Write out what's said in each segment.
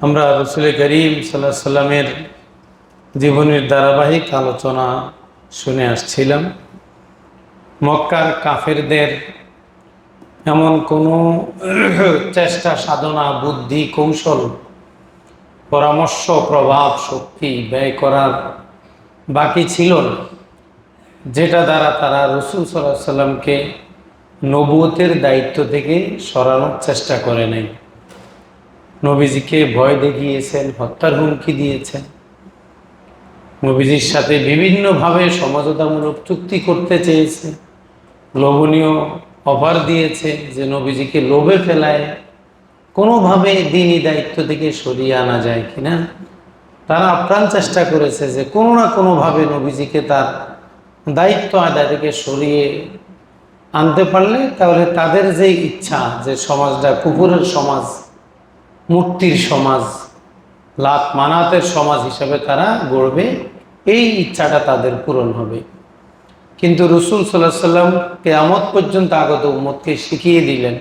আমরা রাসূল করিম সাল্লাল্লাহু আলাইহি সাল্লামের জীবনের ধারাবাহিক আলোচনা শুনে আসছিলাম। মক্কার কাফেরদের এমন কোনো চেষ্টা, সাধনা, বুদ্ধি, কৌশল, পরামর্শ, প্রভাব, শক্তি ব্যয় করার বাকি ছিল না, যেটা দ্বারা তারা রাসূল সাল্লাল্লাহু আলাইহি সাল্লামকে নবুয়তের দায়িত্ব থেকে সরানোর চেষ্টা করে নাই। নবীজিকে ভয় দেখিয়েছেন, হত্যার হুমকি দিয়েছেন, নবীজির সাথে বিভিন্নভাবে সমঝোতামূলক চুক্তি করতে চেয়েছে, লোভনীয় অফার দিয়েছে যে নবীজিকে লোভে ফেলায় কোনোভাবে দ্বীনি দায়িত্ব থেকে সরিয়ে আনা যায় কিনা। তারা আপ্রাণ চেষ্টা করেছে যে কোনো না কোনোভাবে নবীজিকে তার দায়িত্ব আদায় থেকে সরিয়ে আনতে পারলে তাহলে তাদের যে ইচ্ছা যে সমাজটা কুফুরের সমাজ, মূর্তির সমাজ, লাত মানাতের সমাজ হিসাবে তারা গড়বে, এই ইচ্ছাটা তাদের পূরণ হবে। কিন্তু রাসূল সাল্লাল্লাহু আলাইহি সাল্লাম কিয়ামত পর্যন্ত আগত উম্মতকে শিখিয়ে দিলেন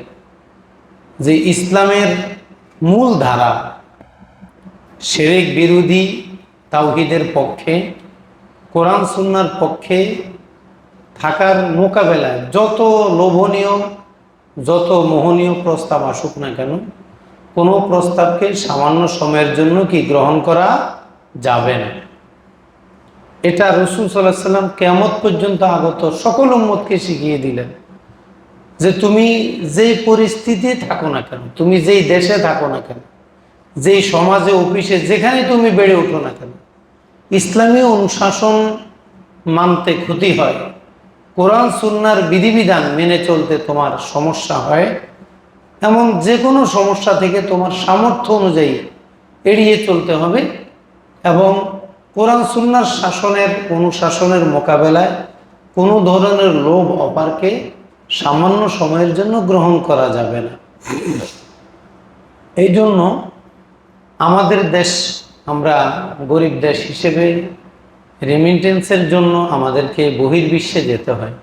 যে ইসলামের মূল ধারা শিরক বিরোধী, তাওহীদের পক্ষে, কোরআন সুন্নাহর পক্ষে থাকার মোকাবেলায় যত লোভনীয়, যত মোহনীয় প্রস্তাব আসুক না কেন, কোনো প্রস্তাবকে সামান্য সময়ের জন্য কি গ্রহণ করা যাবে না। এটা রাসূল সাল্লাল্লাহু আলাইহি সাল্লাম কিয়ামত পর্যন্ত আগত সকল উম্মতকে শিখিয়ে দিলেন যে তুমি যেই পরিস্থিতি থাকো না কেন, তুমি যেই দেশে থাকো না কেন, যেই সমাজে, অফিসে, যেখানে তুমি বেড়ে ওঠো না কেন, ইসলামী অনুশাসন মানতে ক্ষতি হয়, কোরআন সুন্নাহর বিধিবিধান মেনে চলতে তোমার সমস্যা হয়, এমন যে কোনো সমস্যা থেকে তোমার সামর্থ্য অনুযায়ী এড়িয়ে চলতে হবে এবং কোরআন সুন্নাহর শাসনের, অনুশাসনের মোকাবেলায় কোনো ধরনের লোভ অপারকে সামান্য সময়ের জন্য গ্রহণ করা যাবে না। এই জন্য আমাদের দেশ, আমরা গরিব দেশ হিসেবে রেমিটেন্সের জন্য আমাদেরকে বহির্বিশ্বে যেতে হয়।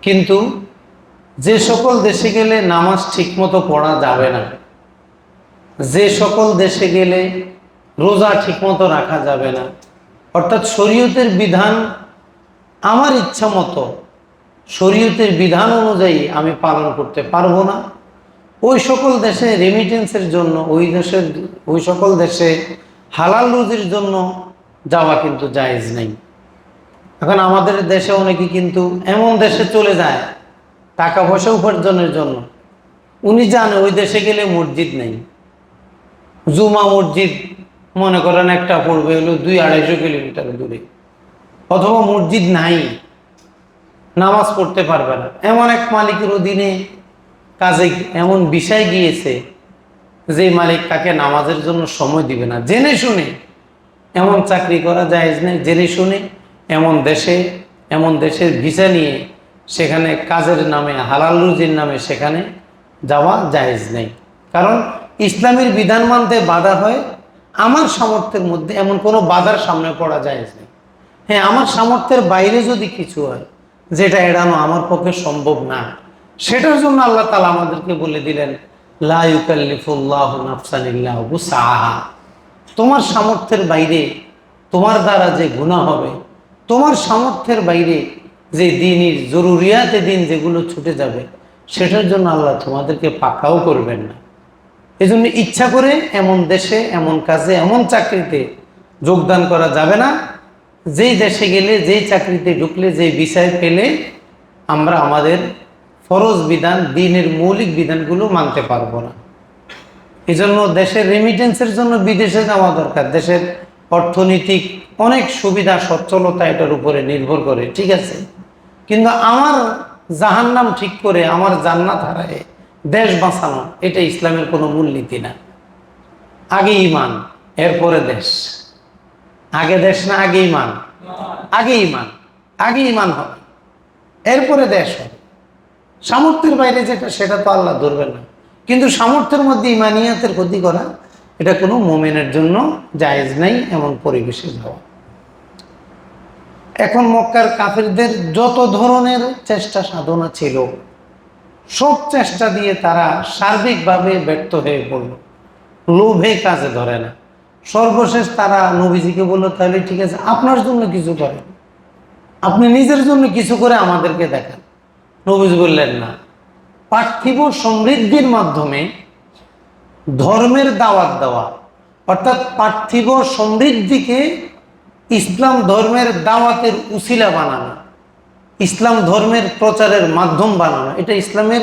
কিন্তু যে সকল দেশে গেলে নামাজ ঠিকমতো পড়া যাবে না, যে সকল দেশে গেলে রোজা ঠিকমতো রাখা যাবে না, অর্থাৎ শরীয়তের বিধান আমার ইচ্ছা মতো, শরীয়তের বিধান অনুযায়ী আমি পালন করতে পারবো না, ওই সকল দেশে রেমিটেন্সের জন্য, ওই সকল দেশে হালাল রুজির জন্য যাওয়া কিন্তু জায়েজ নেই। এখন আমাদের দেশে অনেকে কিন্তু এমন দেশে চলে যায় টাকা পয়সা উপার্জনের জন্য। উনি জানে ওই দেশে গেলে মসজিদ নেই, জুমা মসজিদ মনে করেন একটা পড়বে হলো 200-250 কিলোমিটার দূরে, অথবা মসজিদ নাই, নামাজ পড়তে পারবে না। এমন এক মালিকের অধীনে কাজে এমন বিষয় গিয়েছে যে মালিক তাকে নামাজের জন্য সময় দিবে না। জেনে শুনে এমন চাকরি করা জায়েজ নেই, জেনে শুনে এমন দেশের ভিসা নিয়ে সেখানে কাজের নামে, হালাল রুজির নামে সেখানে যাওয়া জায়েজ নেই। কারণ ইসলামের বিধান মানতে বাধা হয়, আমার সামর্থ্যের মধ্যে এমন কোনো বাধার সামনে পড়া জায়েজ নেই। হ্যাঁ, আমার সামর্থ্যের বাইরে যদি কিছু হয় যেটা এড়ানো আমার পক্ষে সম্ভব না, সেটার জন্য আল্লাহ তাআলা আমাদেরকে বলে দিলেন লা ইউকাল্লিফুল্লাহু নাফসান ইল্লা উসআহা। তোমার সামর্থ্যের বাইরে তোমার দ্বারা যে গুনাহ হবে, তোমার সামর্থ্যের বাইরে যে দ্বীনের জরুরিয়াতে দিন যেগুলো ছুটে যাবে, সেটার জন্য আল্লাহ তোমাদেরকে পাকাও করবেন না। এজন্য ইচ্ছা করে এমন দেশে, এমন কাজে, এমন চাকরিতে যোগদান করা যাবে না যেই দেশে গেলে, যেই চাকরিতে ঢুকলে, যেই বিষয় পেলে আমরা আমাদের ফরজ বিধান, দ্বীনের মৌলিক বিধানগুলো মানতে পারবো না। এই জন্য দেশের রেমিটেন্সের জন্য বিদেশে যাওয়া দরকার। দেশের অর্থনৈতিক অনেক সুবিধা, সচ্ছলতা এটার উপরে নির্ভর করে, ঠিক আছে। কিন্তু আমার জাহান্নাম ঠিক করে আমার জান্নাত হারায় দেশ বাঁচানো, এটা ইসলামের কোনো মূলনীতি না। আগে ঈমান, এরপরে দেশ। আগে দেশ না, আগে ঈমান? আগে ঈমান, আগে ঈমান হবে, এরপরে দেশ হবে। সামর্থ্যের বাইরে যেটা, সেটা তো আল্লাহ ধরবেন না। কিন্তু সামর্থ্যের মধ্যে ইমানিয়াতের ক্ষতি করা, এটা কোনো মুমিনের জন্য জায়েজ নেই এমন পরিবেশে যাওয়া। এখন মক্কার কাফেরদের যত ধরনের চেষ্টা সাধনা ছিল, সব চেষ্টা দিয়ে তারা সার্বিকভাবে ব্যর্থ হয়ে পড়ল। লোভে কাজে ধরে না। সর্বশেষ তারা নবীজিকে বললো, তাহলে ঠিক আছে, আপনার জন্য কিছু করেন, আপনি নিজের জন্য কিছু করে আমাদেরকে দেখান। নবীজি বললেন, না, পার্থিব সমৃদ্ধির মাধ্যমে ধর্মের দাওয়াত দেওয়া, অর্থাৎ পার্থিব সমৃদ্ধিকে ইসলাম ধর্মের দাওয়াতের উসিলা বানানো, ইসলাম ধর্মের প্রচারের মাধ্যম বানানো, এটা ইসলামের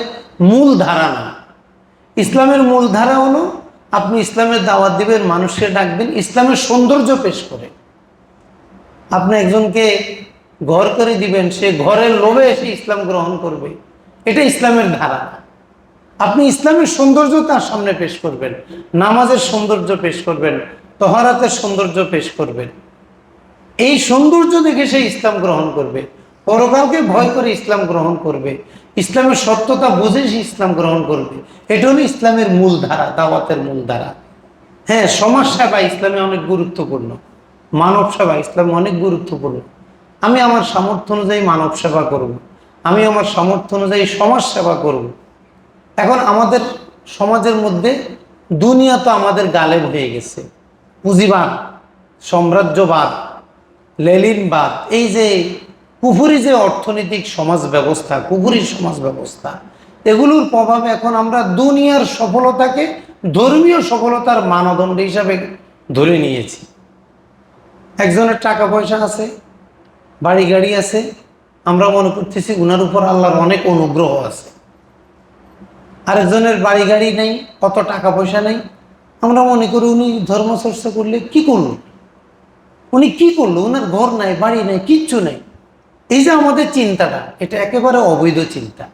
মূল ধারা না। ইসলামের মূল ধারা হলো আপনি ইসলামের দাওয়াত দিবেন, মানুষকে ডাকবেন ইসলামের সৌন্দর্য পেশ করে। আপনি একজনকে ঘর করে দিবেন, সে ঘরের লোভে এসে ইসলাম গ্রহণ করবে, এটা ইসলামের ধারা না। আপনি ইসলামের সৌন্দর্য তার সামনে পেশ করবেন, নামাজের সৌন্দর্য পেশ করবেন, তহারাতের সৌন্দর্য পেশ করবেন। এই সৌন্দর্য দেখে সে ইসলাম গ্রহণ করবে, পরকালকে ভয় করে ইসলাম গ্রহণ করবে, ইসলামের সত্যতা বুঝে সে ইসলাম গ্রহণ করবে। এটা হলো ইসলামের মূল ধারা, দাওয়াতের মূল ধারা। হ্যাঁ, সমাজ সেবা ইসলামে অনেক গুরুত্বপূর্ণ, মানব সেবা ইসলামে অনেক গুরুত্বপূর্ণ। আমি আমার সামর্থ্য অনুযায়ী মানব সেবা করব, আমি আমার সামর্থ্য অনুযায়ী সমাজ সেবা করব। এখন আমাদের সমাজের মধ্যে দুনিয়া তো আমাদের গালেব হয়ে গেছে, পুঁজিবাদ, সাম্রাজ্যবাদ, লেলিনবাদ, এই যে কুফুরি যে অর্থনৈতিক সমাজ ব্যবস্থা, কুফুরি সমাজ ব্যবস্থা, এগুলোর প্রভাবে এখন আমরা দুনিয়ার সফলতাকে ধর্মীয় সফলতার মানদণ্ড হিসাবে ধরে নিয়েছি। একজনের টাকা পয়সা আছে, বাড়ি গাড়ি আছে, আমরা মনে করতেছি উনার উপর আল্লাহর অনেক অনুগ্রহ আছে। আরেকজনের বাড়ি গাড়ি নেই, কত টাকা পয়সা নেই, আমরা মনে করি উনি ধর্মচর্চা করলে কি করলো, উনি কি করলো, উনার ঘর নাই, বাড়ি নাই, কিচ্ছু নেই। এই যে আমাদের চিন্তাটা, এটা একেবারে অবৈধ চিন্তা।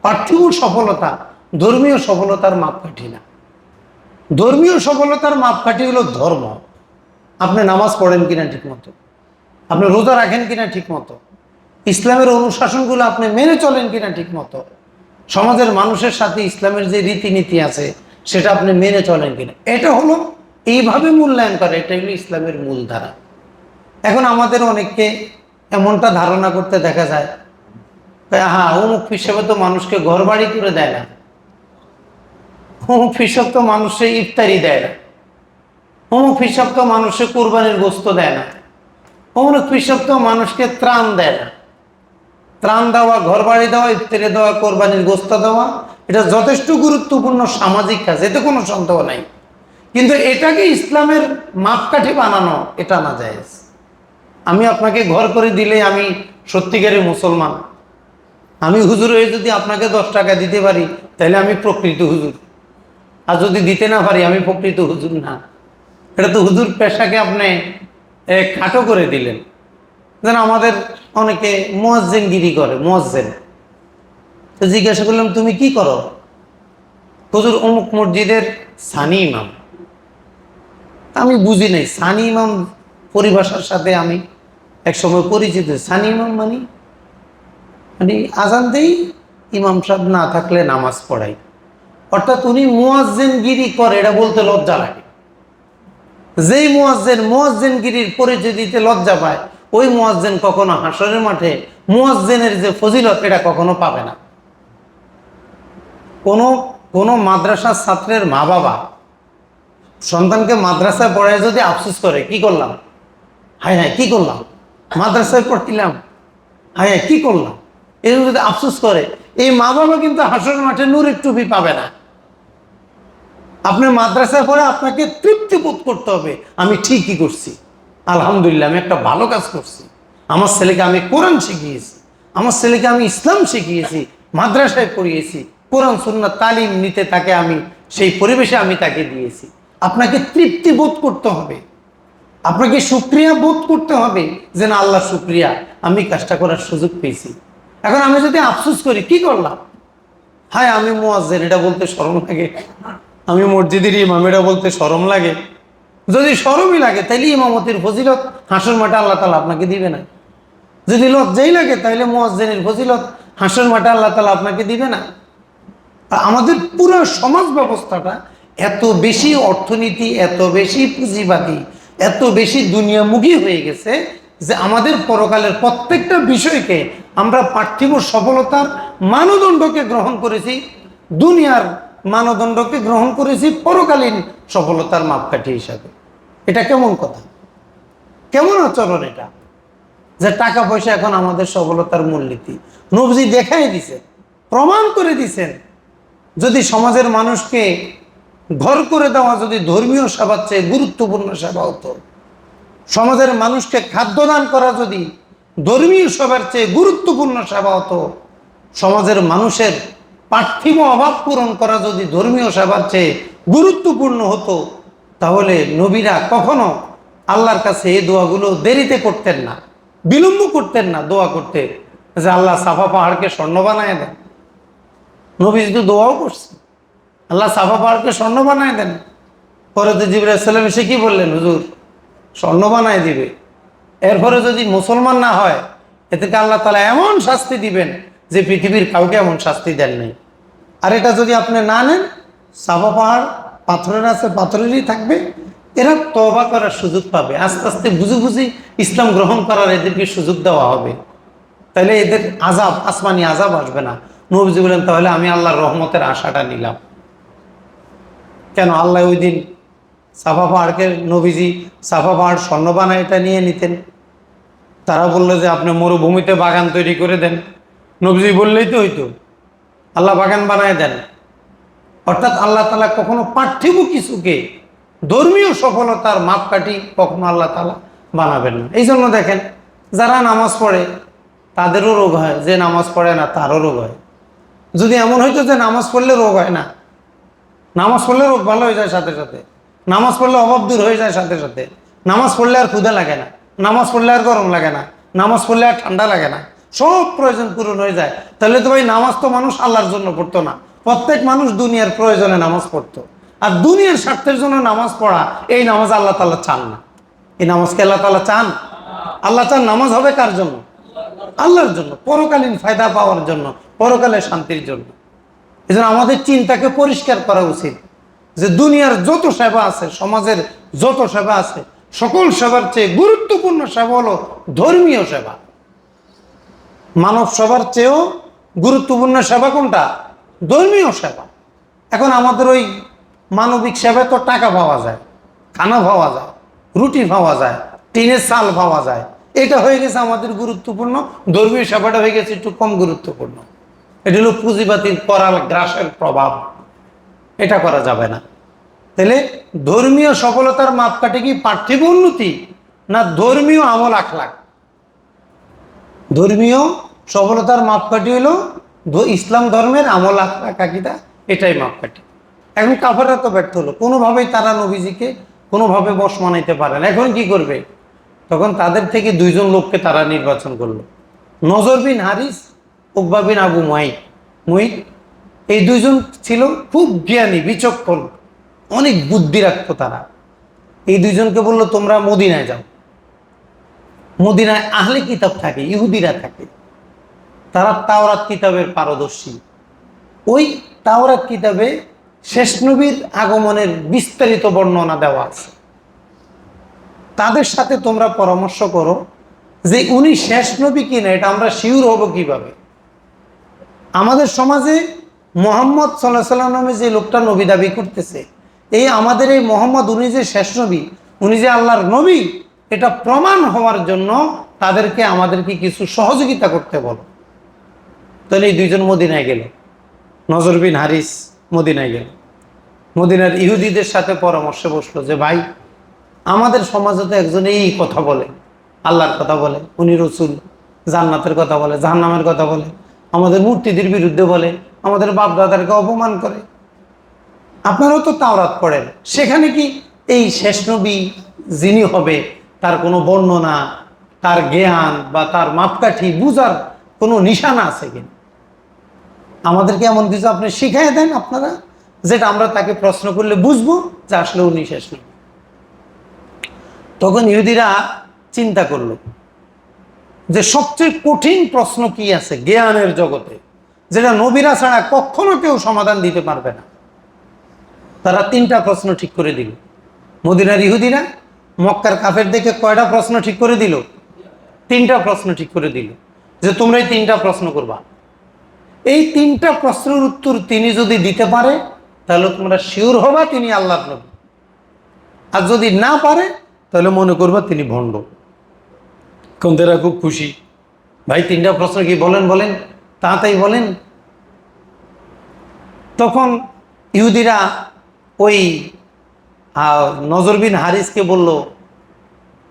পার্থিব সফলতা ধর্মীয় সফলতার মাপকাঠি না। ধর্মীয় সফলতার মাপকাঠি হলো ধর্ম। আপনি নামাজ পড়েন কিনা ঠিক মতো, আপনি রোজা রাখেন কিনা ঠিক মতো, ইসলামের অনুশাসনগুলো আপনি মেনে চলেন কিনা ঠিক মতো, সমাজের মানুষের সাথে ইসলামের যে রীতিনীতি আছে সেটা আপনি মেনে চলেন কিনা, এটা হলো এইভাবে মূল্যায়ন করে, এটা হলো ইসলামের মূল ধারা। এখন আমাদের অনেককে এমনটা ধারণা করতে দেখা যায়, হ্যাঁ, অমুক হিসেবে তো মানুষকে ঘর বাড়ি করে দেয় না, অমুক হিসাব তো মানুষে ইফতারি দেয় না, অমুক হিসাব তো মানুষে কোরবানির গোস্ত দেয় না, অমুক হিসাব তো মানুষকে ত্রাণ দেয় না। ত্রাণ দেওয়া, ঘর বাড়ি দেওয়া, ইফতারি দেওয়া, কোরবানির গোস্ত দেওয়া, এটা যথেষ্ট গুরুত্বপূর্ণ সামাজিক কাজ, এতে কোনো সন্দেহ নাই। কিন্তু এটাকে ইসলামের মাপকাঠি বানানো, এটা না জায়েজ। আমি আপনাকে ঘর করে দিলে আমি সত্যিকারের মুসলমান। আমি হুজুর হয়ে যদি আপনাকে 10 টাকা দিতে পারি তাহলে আমি প্রকৃত হুজুর, আর যদি দিতে না পারি আমি প্রকৃত হুজুর না। এটা তো হুজুর পেশাকে আপনি খাটো করে দিলেন। যেন আমাদের অনেকে মুয়াজ্জিনগিরি করে, মুয়াজ্জিন। তো জিজ্ঞাসা করলাম, তুমি কি করো? হুজুর অমুক মসজিদের সানি ইমাম। আমি বুঝি নাই সানি ইমাম পরিভাষার সাথে আমি একসময় পরিচিত। সানি ইমাম মানে আজান দেই, ইমাম সাহেব না থাকলে নামাজ পড়াই, অর্থাৎ উনি মুয়াজ্জিনগিরি করে, এটা বলতে লজ্জা লাগে। যেই মুয়াজ্জিনগিরির পরিচয় দিতে লজ্জা পায়, ওই মুয়াজ্জিন কখনো হাসরের মাঠে মুয়াজ্জিনের যে ফজিলত এটা কখনো পাবে না। কোনো মাদ্রাসার ছাত্রের মা বাবা সন্তানকে মাদ্রাসায় পড়ায় যদি আফসোস করে, কি করলাম, হায় হায় কি করলাম, মাদ্রাসায় পড়ছিলাম, হায় হায় কি করলাম, এরকম যদি আফসোস করে, এই মা বাবা কিন্তু হাসরের মাঠে নূরের টুপি পাবে না। আপনি মাদ্রাসায় পড়ে আপনাকে তৃপ্তি বোধ করতে হবে, আমি ঠিকই করছি, আলহামদুলিল্লাহ আমি একটা ভালো কাজ করছি, আমার ছেলেকে আমি কোরআন শিখিয়েছি, আমার ছেলেকে আমি ইসলাম শিখিয়েছি, মাদ্রাসায় পড়িয়েছি, কোরআন সুন্নাত তালিম নিতে তাকে আমি সেই পরিবেশে আমি তাকে দিয়েছি। আপনাকে তৃপ্তি বোধ করতে হবে, আপনাকে শুকরিয়া বোধ করতে হবে যে না, আল্লাহ শুকরিয়া, আমি কাজটা করার সুযোগ পেয়েছি। এখন আমি যদি আফসোস করি, কি করলাম, হায় আমি মুয়াজ্জিন, এটা বলতে শরম লাগে, আমি মসজিদের ইমাম, এটা বলতে শরম লাগে। যদি শরমই লাগে তাইলে ইমামতির ফজিলত হাসর মাঠে আল্লাহ তাআলা আপনাকে দিবে না। যদি লজ্জাই লাগে তাহলে মুয়াজ্জিনের ফজিলত হাসর মাঠে আল্লাহ তাআলা আপনাকে দিবে না। আমাদের পুরো সমাজ ব্যবস্থাটা এত বেশি অর্থনীতি, এত বেশি পুঁজিবাদী, এত বেশি দুনিয়ামুখী হয়ে গেছে যে আমাদের পরকালের প্রত্যেকটা বিষয়কে আমরা পার্থিব সফলতার মানদণ্ডকে গ্রহণ করেছি দুনিয়ার মানদণ্ডকে গ্রহণ করেছি পরকালীন সফলতার মাপকাঠি হিসাবে। এটা কেমন কথা, কেমন আচরণ এটা, যে টাকা পয়সা এখন আমাদের সফলতার মূলনীতি? নবজি দেখাই দিছেন, প্রমাণ করে দিছেন, যদি সমাজের মানুষকে ঘর করে দেওয়া যদি ধর্মীয় সেবার চেয়ে গুরুত্বপূর্ণ সেবা হতো, সমাজের মানুষকে খাদ্যদান করা যদি ধর্মীয় সেবার চেয়ে গুরুত্বপূর্ণ সেবা হতো, সমাজের মানুষের পার্থিব অভাব পূরণ করা যদি ধর্মীয় সেবার চেয়ে গুরুত্বপূর্ণ হতো, তাহলে নবীরা কখনো আল্লাহর কাছে এই দোয়াগুলো দেরিতে করতেন না, বিলম্ব করতেন না দোয়া করতে, যে আল্লাহ সাফা পাহাড়কে স্বর্ণ বানায় দেন। নবী শুধু দোয়াও করছে, আল্লাহ সাফা পাহাড়কে স্বর্ণ বানায় দেন। পরে তো জিবরাইল আলাইহিস সালাম এসে কি বললেন, হুজুর স্বর্ণ বানায় দিবে, এরপরে যদি মুসলমান না হয় এতে আল্লাহ তাআলা এমন শাস্তি দিবেন যে পৃথিবীর কাউকে এমন শাস্তি দেন নাই। আর এটা যদি আপনি না নেন, সাফা পাহাড় পাথরের আছে, পাথরেরই থাকবে। এরা তওবা করার সুযোগ পাবে, আস্তে আস্তে বুঝে বুঝি ইসলাম গ্রহণ করার এদেরকে সুযোগ দেওয়া হবে। তাহলে এদের আযাব, আসমানি আযাব আসবে না। নবীজি বলেন, তাহলে আমি আল্লাহর রহমতের আশাটা নিলাম। কেন আল্লাহ ওই দিন সাফা পাহাড়কে, নবীজি সাফা পাহাড় স্বর্ণ বানায় এটা নিয়ে নিতেন। তারা বললো যে আপনি মরুভূমিতে বাগান তৈরি করে দেন, নবীজি বললেই তো হইতো, আল্লাহ বাগান বানায় দেন। অর্থাৎ আল্লাহ তাআলা কখনো পার্থিব কিছুকে ধর্মীয় সফলতার মাপকাঠি কখনো আল্লাহ তাআলা বানাবেন না। এই জন্য দেখেন, যারা নামাজ পড়ে তাদেরও রোগ হয়, যে নামাজ পড়ে না তারও রোগ হয়। যদি এমন হইতো যে নামাজ পড়লে রোগ হয় না, নামাজ পড়লে রোগ ভালো হয়ে যায় সাথে সাথে, নামাজ পড়লে অভাব দূর হয়ে যায় সাথে সাথে, নামাজ পড়লে আর ক্ষুধা লাগে না, নামাজ পড়লে আর গরম লাগে না, নামাজ পড়লে আর ঠান্ডা লাগে না, সব প্রয়োজন পূরণ হয়ে যায়, তাহলে তো ভাই নামাজ তো মানুষ আল্লাহর জন্য পড়তো না, প্রত্যেক মানুষ দুনিয়ার প্রয়োজনে নামাজ পড়তো। আর দুনিয়ার স্বার্থের জন্য নামাজ পড়া, এই নামাজ আল্লাহ তাআলা চান না। এই নামাজকে আল্লাহ তাআলা চান? আল্লাহ চান নামাজ হবে কার জন্য? আল্লাহর জন্য, পরকালীন ফায়দা পাওয়ার জন্য, পরকালের শান্তির জন্য। এই জন্য আমাদের চিন্তাকে পরিষ্কার করা উচিত যে দুনিয়ার যত সেবা আছে, সমাজের যত সেবা আছে, সকল সেবার চেয়ে গুরুত্বপূর্ণ সেবা হলো ধর্মীয় সেবা। মানব সেবার চেয়েও গুরুত্বপূর্ণ সেবা কোনটা? ধর্মীয় সেবা। এখন আমাদের ওই মানবিক সেবায় তো টাকা পাওয়া যায়, খানা পাওয়া যায়, রুটি পাওয়া যায়, টিনের চাল পাওয়া যায়, এটা হয়ে গেছে আমাদের গুরুত্বপূর্ণ। ধর্মীয় সেবাটা হয়ে গেছে একটু কম গুরুত্বপূর্ণ। এটা হলো পুঁজিবাতির করাল গ্রাসের প্রভাব, এটা করা যাবে না। তাহলে ধর্মীয় সফলতার মাপকাঠি কি পার্থিব উন্নতি না ধর্মীয় আমল আখলাক? ধর্মীয় সফলতার মাপকাঠি হলো ইসলাম ধর্মের আমল আখলাক আকিদা, এটাই মাপকাঠি। এখন কাফেররা তো ব্যর্থ হলো, কোনোভাবেই তারা নবীজিকে কোনোভাবে বশ মানাইতে পারে না। এখন কি করবে? তখন তাদের থেকে দুইজন লোককে তারা নির্বাচন করলো, নজর বিন হারিস, উকবা বিন আবু মুইত। এই দুইজন ছিল খুব জ্ঞানী, বিচক্ষণ, অনেক বুদ্ধি রাখতো তারা। এই দুইজনকে বললো, তোমরা মদিনায় যাও। মদিনায় আহলে কিতাব থাকে, ইহুদিরা থাকে, তারা তাওরাত কিতাবের পারদর্শী। ওই তাওরাত কিতাবে শেষ নবীর আগমনের বিস্তারিত বর্ণনা দেওয়া আছে। তাদের সাথে তোমরা পরামর্শ করো যে উনি শেষ নবী কিনা, এটা আমরা শিওর হব কিভাবে? আমাদের সমাজে মুহাম্মদ সাল্লাল্লাহু আলাইহি ওয়াসাল্লাম নামে যে লোকটা নবী দাবি করতেছে, এই আমাদের এই মোহাম্মদ, উনি যে শেষ নবী, উনি যে আল্লাহর নবী, এটা প্রমাণ হওয়ার জন্য তাদেরকে আমাদেরকে কিছু সহযোগিতা করতে বলো। তাহলে এই দুইজন মদিনায় গেল, নজর বিন হারিস মদিনায় গেল, মদিনার ইহুদিদের সাথে পরামর্শে বসলো যে ভাই, আমাদের সমাজে তো একজন এই কথা বলে, আল্লাহর কথা বলে, উনি রসুল, জান্নাতের কথা বলে, জাহান্নামের কথা বলে, আমাদের মূর্তিদের বিরুদ্ধে বলে, আমাদের বাপ দাদারকে অপমান করে। আপনারাও তো তাওরাত পড়েন, সেখানে কি এই শেষ নবী যিনি হবে তার কোনো বর্ণনা, তার জ্ঞান বা তার মাপকাঠি বুঝার কোনো নিশানা আছে কিনা? আমাদেরকে এমন কিছু আপনি শিখাই দেন আপনারা, যেটা আমরা তাকে প্রশ্ন করলে বুঝবো যে আসলে উনি শেষ নবী। তখন ইহুদিরা চিন্তা করলো যে সবচেয়ে কঠিন প্রশ্ন কি আছে জ্ঞানের জগতে, যেটা নবীরা ছাড়া কখনো কেউ সমাধান দিতে পারবে না। তারা তিনটা প্রশ্ন ঠিক করে দিল। মদিনার ইহুদিরা মক্কার কাফের দেখে কয়টা প্রশ্ন ঠিক করে দিল? তিনটা প্রশ্ন ঠিক করে দিল, যে তোমরা এই তিনটা প্রশ্ন করবা। এই তিনটা প্রশ্নের উত্তর তিনি যদি দিতে পারে, তাহলে তোমরা শিওর হবা তিনি আল্লাহর নবী, আর যদি না পারে তাহলে মনে করবা তিনি ভণ্ড। কন্দেরা খুব খুশি, ভাই 3টা প্রশ্ন কি বলেন বলেন, তাড়াতাড়ি বলেন। তখন ইহুদিরা ওই নজর বিন হারিসকে বলল,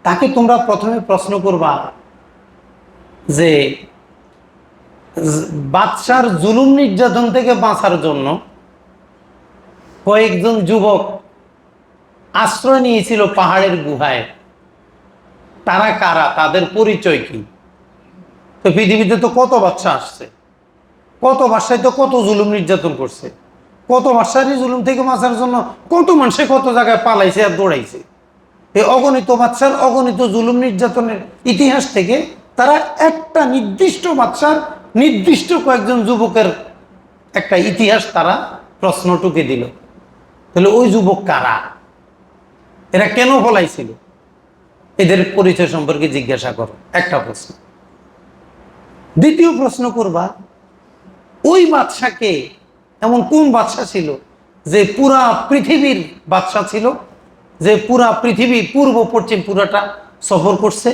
তাকে তোমরা প্রথমে প্রশ্ন করবা যে বাদশার জুলুম নির্যাতন থেকে বাঁচার জন্য কয়েকজন যুবক আশ্রয় নিয়েছিল পাহাড়ের গুহায়, তারা কারা, তাদের পরিচয় কি? তো পৃথিবীতে তো কত বাদশা আসছে, কত বাদশায় তো কত জুলুম নির্যাতন করছে, কত বাদশারই জুলুম থেকে বাঁচার জন্য কত মানুষে কত জায়গায় পালাইছে আর দৌড়াইছে। এই অগণিত বাদশার অগণিত জুলুম নির্যাতনের ইতিহাস থেকে তারা একটা নির্দিষ্ট বাদশার নির্দিষ্ট কয়েকজন যুবকের একটা ইতিহাস তারা প্রশ্ন টুকে দিল। তাহলে ওই যুবক কারা, এরা কেন পলাইছিল, এদের পরিচয় সম্পর্কে জিজ্ঞাসা করো, একটা প্রশ্ন। দ্বিতীয় প্রশ্ন করবা, ওই বাদশাকে এমন কোন বাদশা ছিল যে পুরা পৃথিবীর বাদশা ছিল, যে পুরা পৃথিবী পূর্ব পশ্চিম পুরাটা সফর করছে,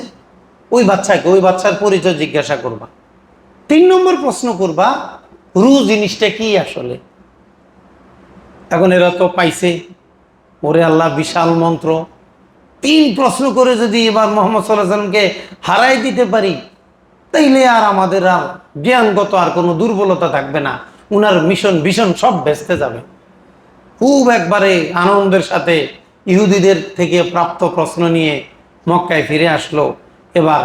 ওই বাচ্চাকে, ওই বাচ্চার পরিচয় জিজ্ঞাসা করবা। 3 নম্বর প্রশ্ন করবা, রু জিনিসটা কি আসলে। এখন এরা তো পাইছে, ওরে আল্লাহ বিশাল মন্ত্র, 3 প্রশ্ন করে যদি এবার মোহাম্মদ সাল্লাল্লাহু আলাইহি ওয়াসাল্লামকে হারাই দিতে পারি, তাইলে আর আমাদের আর জ্ঞানগত আর কোনো দুর্বলতা থাকবে না, উনার মিশন ভীষণ সব ভেস্তে যাবে। খুব একবারে আনন্দের সাথে ইহুদিদের থেকে প্রাপ্ত প্রশ্ন নিয়ে মক্কায় ফিরে আসলো। এবার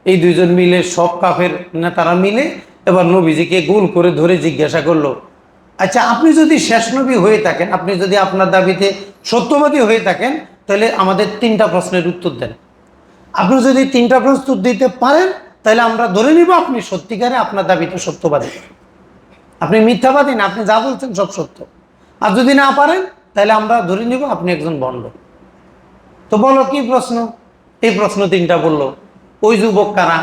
এই 2 জন মিলে, সব কাফের নেতারা মিলে এবার নবীজিকে গোল করে ধরে জিজ্ঞাসা করলো, আচ্ছা আপনি যদি শেষ নবী হয়ে থাকেন, আপনি যদি আপনার দাবিতে সত্যবাদী হয়ে থাকেন, তাহলে আমাদের 3টা প্রশ্নের উত্তর দেন। আপনি যদি 3টা প্রশ্ন দিতে পারেন তাহলে আমরা ধরে নিব আপনি সত্যিকারে আপনার দাবিতে সত্যবাদী, আপনি মিথ্যাবাদী না, আপনি যা বলছেন সব সত্য। আর যদি না পারেন তাহলে আমরা ধরে নিব আপনি একজন ভণ্ড। তো বলো কি প্রশ্ন? এই প্রশ্ন 3টা বললো। ওই যুবক কারা,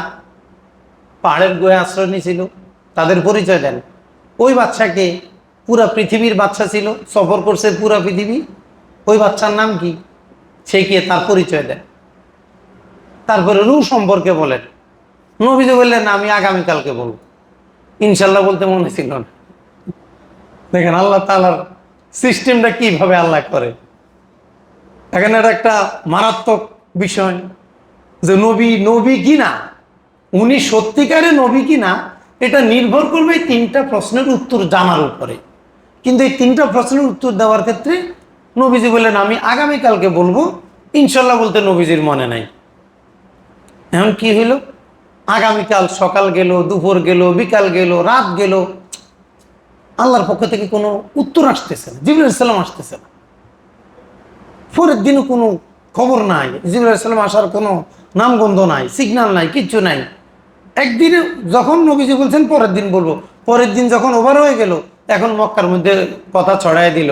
পাহাড়ের গুহায় আশ্রয় নিয়েছিল, তাদের পরিচয় দেন। ওই বাচ্চাকে, পুরা পৃথিবীর বাচ্চা ছিল, সফর করছে পুরা পৃথিবী, ওই বাচ্চার নাম কি, সে কে, তার পরিচয় দেন। তারপরে রু সম্পর্কে বলেন। নবীজি বললেন আমি আগামীকালকে বলবো, ইনশাল্লাহ বলতে মনে ছিল না। দেখেন আল্লাহ তাআলার সিস্টেমটা কিভাবে আল্লাহ করে। এখানে একটা মারাত্মক বিষয় যে নবী কিনা, উনি সত্যিকারে নবী কিনা, এটা নির্ভর করবে এই 3টা প্রশ্নের উত্তর জানার উপরে। কিন্তু এই 3টা প্রশ্নের উত্তর দেওয়ার ক্ষেত্রে নবীজি বললেন আমি আগামীকালকে বলবো, ইনশাল্লাহ বলতে নবীজির মনে নাই। এখন কি হইল, আগামীকাল সকাল গেল, দুপুর গেল, বিকাল গেল, রাত গেল, আল্লাহর পক্ষ থেকে কোনো উত্তর আসতেছে না, জিবরাইল আলাইহিস সালাম আসতেছে না। পরের দিনও কোনো খবর নাই, জিবরাইল আলাইহিস সালাম আসার কোনো নামগন্ধ নাই, সিগন্যাল নাই, কিচ্ছু নাই। একদিনে যখন নবীজি বলছেন পরের দিন বলবো, পরের দিন যখন ওভার হয়ে গেল, এখন মক্কার মধ্যে কথা ছড়াই দিল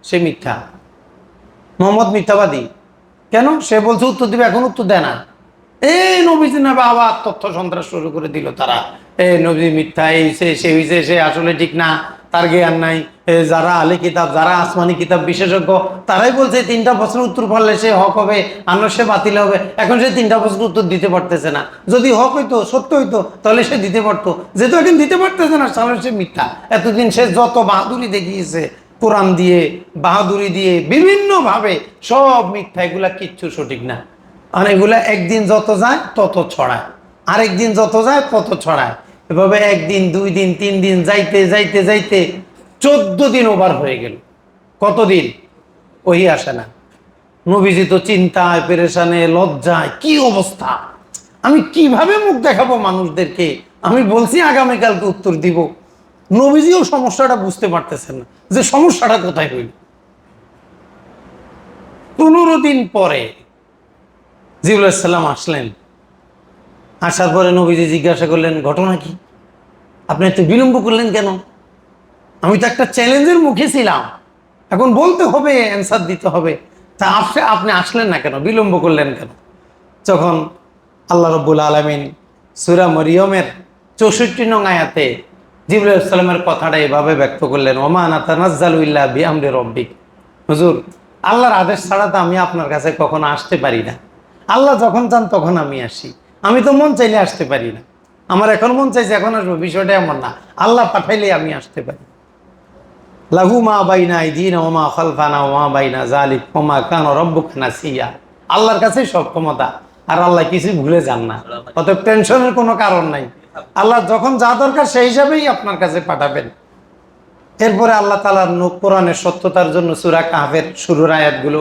সে মিথ্যা, মোহাম্মদ মিথ্যাবাদী। কেন? সে বলছে উত্তর দিবে, এখন উত্তর দেয় না। এই নবীজি না আবার তথ্য সন্ত্রাস শুরু করে দিল তারা, এই নবী মিথ্যা, এই সে হইছে, সে আসলে ঠিক না, তার জ্ঞান নাই। যারা আলে কিতাব, যারা আসমানি কিতাব বিশেষজ্ঞ, তারাই বলছে 3টা প্রশ্নের উত্তর পারলে সে হক হবে, আর সে বাতিল হবে। এখন সে 3টা প্রশ্নের উত্তর দিতে পারতেছে না। যদি হক হইতো, সত্য হইতো, তাহলে সে দিতে পারতো। যেহেতু এখন দিতে পারতেছে না, তাহলে সে মিথ্যা। এতদিন সে যত বাহাদুরি দেখিয়েছে, কোরআন দিয়ে, বাহাদুরি দিয়ে, বিভিন্নভাবে সব মিথ্যা, এগুলা কিচ্ছু সঠিক না। আর এগুলা একদিন যত যায় তত ছড়ায়, আরেকদিন যত যায় তত ছড়ায়। এভাবে 1 দিন 2 দিন 3 দিন যাইতে যাইতে যাইতে 14 দিন ওভার হয়ে গেল। কতদিন? ওই আসে না। নবীজি তো চিন্তায়, পেরেশানে, লজ্জায়, কি অবস্থা, আমি কিভাবে মুখ দেখাবো মানুষদেরকে। আমি বলছি আগামীকালকে উত্তর দিব, নবীজিও সমস্যাটা বুঝতে পারতেছেন না যে সমস্যাটা কোথায় হইল। 15 দিন পরে জিবরাইল আলাইহিস সালাম আসলেন। আসার পরে নবীজি জিজ্ঞাসা করলেন ঘটনা কি, আপনি এত বিলম্ব করলেন কেন? আমি তো একটা চ্যালেঞ্জের মুখে ছিলাম, এখন বলতে হবে, অ্যান্সার দিতে হবে, তা আপনি আসলেন না কেন, বিলম্ব করলেন কেন? যখন আল্লাহ রাব্বুল আলামিন সূরা মরিয়মের 64 নং আয়াতে জিবরাইল আলাইহিস সালামের কথাটা এভাবে ব্যক্ত করলেন, ওমা নাতানাজ্জালু ইল্লা বিআমরি রাব্বিক। হুজুর, আল্লাহর আদেশ ছাড়া তো আমি আপনার কাছে কখনো আসতে পারি না। আল্লাহ যখন চান তখন আমি আসি, আমি তো মন চাইলে আসতে পারি না। আমার এখন মন চাইছে এখন আসবো, বিষয়টা এমন না। আল্লাহ পাঠাইলে আমি আসতে পারি। লাহু মা বাইনা আইদিনা ওয়া মা খালফানা ওয়া মা বাইনা যালিক ওয়া মা কানা রাব্বুকা নাসিয়া। আল্লাহর কাছে সব ক্ষমতা, আর আল্লাহ কিছু ভুলে যান না। অতএব টেনশনের কোনো কারণ নাই। আল্লাহ যখন যা দরকার সেই হিসাবেই আপনার কাছে পাঠাবেন। এরপরে আল্লাহ তাআলা কোরআনের সত্যতার জন্য সূরা কাহফের শুরুর আয়াতগুলো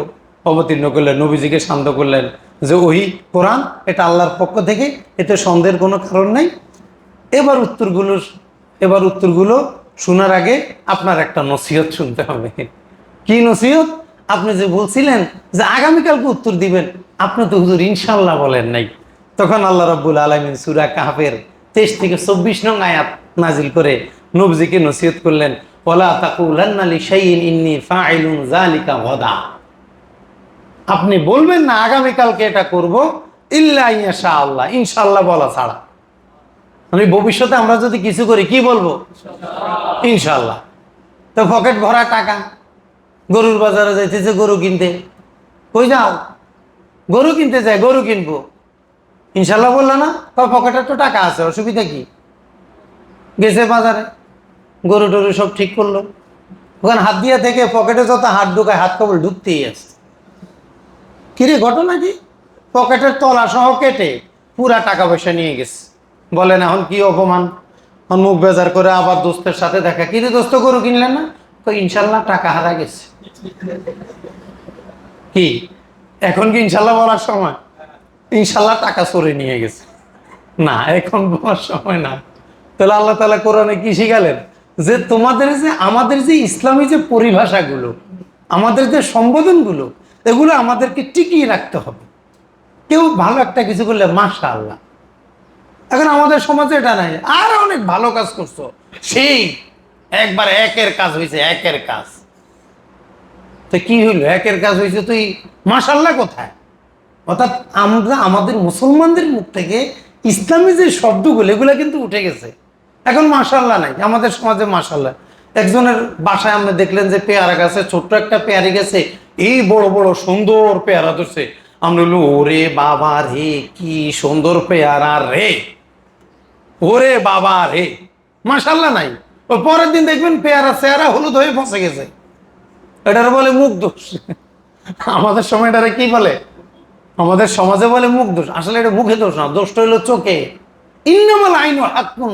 অবতীর্ণ করলেন, নবীজিকে শান্ত করলেন যে ওহি কোরআন, এটা আল্লাহর পক্ষ থেকে, এতে সন্দেহের কোনো কারণ নাই। এবার উত্তরগুলো শোনার আগে আপনার একটা নসিহত শুনতে হবে। কি নসিহত? আপনি যে বলছিলেন যে আগামীকালকে উত্তর দিবেন, আপনি তো হুজুর ইনশাল্লাহ বলেন নাই। তখন আল্লাহ রাব্বুল আলামিন সূরা কাহফের 23 থেকে 24 নং আয়াত নাজিল করে নবীজিকে নসিহত করলেন, ওয়ালা তাকুলান্না লিশাইইন ইন্নী ফাইলুন যালিকা গাদা। আপনি বলবেন না আগামীকালকে এটা করব, ইল্লা ইনশা আল্লাহ, ইনশাআল্লাহ বলা ছাড়া। মানে ভবিষ্যতে আমরা যদি কিছু করি কি বলবো? ইনশাআল্লাহ। তো পকেট ভরা টাকা, গরুর বাজারে যাইতেছে গরু কিনতে, কই যাও? গরু কিনতে যায়, গরু কিনবো, ইনশাল্লাহ বললো না? পকেটে তো টাকা আছে, অসুবিধা কি? গেছে বাজারে, গরু টরু সব ঠিক করলো, ওখানে হাত দিয়া থেকে পকেটে যত হাত ঢুকায়, হাত কেবল ঢুকতেই আছে। কিরে ঘটনা কি? পকেটের তলা সহ কেটে পুরা টাকা পয়সা নিয়ে গেছে। বলেন এখন কি অপমান! মুখ বেজার করে আবার দোস্তের সাথে দেখা, কিরে দোস্ত গরু কিনলেন না? তো ইনশাল্লাহ টাকা হারা গেছে। কি এখন কি ইনশাল্লাহ বলার সময়? ইনশাল্লাহ টাকা চোরে নিয়ে গেছে না, এখন বলার সময় না। তাহলে আল্লাহ তাআলা কোরআনে কি শিখালেন? যে তোমাদের যে আমাদের যে ইসলামী যে পরিভাষাগুলো, আমাদের যে সম্বোধনগুলো, এগুলো আমাদেরকে টিকিয়ে রাখতে হবে। কেউ ভালো একটা কিছু করলে মাশাআল্লাহ। এখন আমাদের সমাজে এটা নাই, আর অনেক ভালো কাজ করছো, সেই একবার একের কাজ হয়েছে, একের কাজ। তো কি হইলো? একের কাজ হয়েছে, তুই মাশাআল্লাহ কোথায়? অর্থাৎ আমরা আমাদের মুসলমানদের মুখ থেকে ইসলামী যে শব্দগুলো, এগুলো কিন্তু উঠে গেছে। এখন মাশাআল্লাহ নাই আমাদের সমাজে। মাশাআল্লাহ একজনের বাসায় আপনি দেখলেন যে পেয়ারা গাছে ছোট্ট একটা পেয়ারি গেছে, এই বড় বড় সুন্দর পেয়ারা ধরছে। আমরা বললো ওরে বাবা রে, কি সুন্দর পেয়ারা রে, ওরে বাবা রে, মাশাআল্লাহ নাই। ও পরের দিন দেখবেন পেয়ারা চেহারা হলুদ হয়ে ফসে গেছে। এটার বলে মুখ দোষ। আমাদের সময় এটারে কি বলে? আমাদের সমাজে বলে মুখ দোষ। আসলে এটা মুখে দোষ না, দোষটা হইলো চোখে। ইন্নামাল আইনু হাক্কুন,